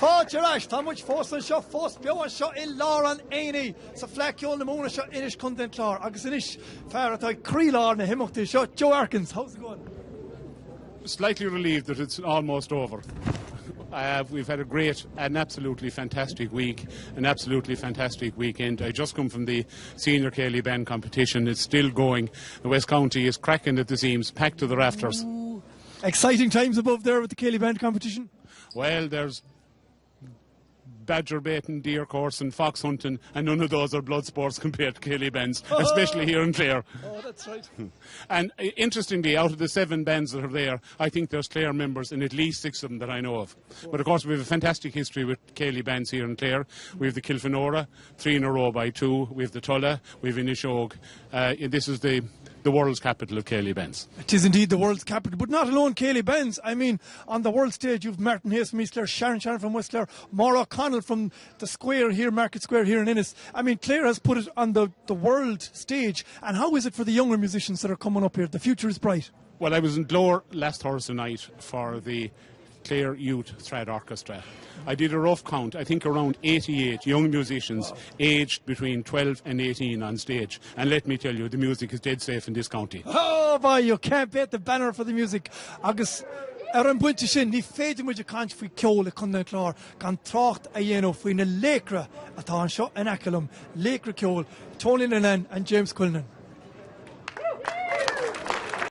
Fáilte Ash, tá muid fós an seo fós beo an seo I lár an éine sa Fleadh Cheoil na múna seo inis chun den clár agus inis fear atá crílár na himachtaí seo. Joe Arkins, how's it going? Slightly relieved that it's almost over. We've had an absolutely fantastic week, an absolutely fantastic weekend. I just come from the senior Ceilidh band competition. It's still going. The West County is cracking at the seams, packed to the rafters. Ooh. Exciting times above there with the Ceilidh band competition? Well, there's badger baiting, deer coursing, fox hunting, and none of those are blood sports compared to Ceilidh bands, especially here in Clare. Oh, that's right. And interestingly, out of the 7 bands that are there, I think there's Clare members in at least 6 of them that I know of. But of course, we have a fantastic history with Ceilidh bands here in Clare. We have the Kilfenora, 3 in a row by 2. We have the Tulla, we have Inishogue. This is the world's capital of Ceilidh bands. It is indeed the world's capital, but not alone Ceilidh bands. I mean, on the world stage, you've Martin Hayes from East Clare, Sharon from West Clare, Maura O'Connell from the square here, Market Square here in Ennis. I mean, Clare has put it on the world stage. And how is it for the younger musicians that are coming up here? The future is bright. Well, I was in Glore last Thursday night for the Clare Youth Thread Orchestra. I did a rough count, I think around 88 young musicians aged between 12 and 18 on stage. And let me tell you, the music is dead safe in this county. Oh boy, you can't beat the banner for the music. Agus an buinte sin, ní féidir muid a cant faoi ceol a chun den clár, gan trácht a dhéanamh faoin na léacra atá an seo in Acolum, léacra ceol, Tony Lennon and James Quillen.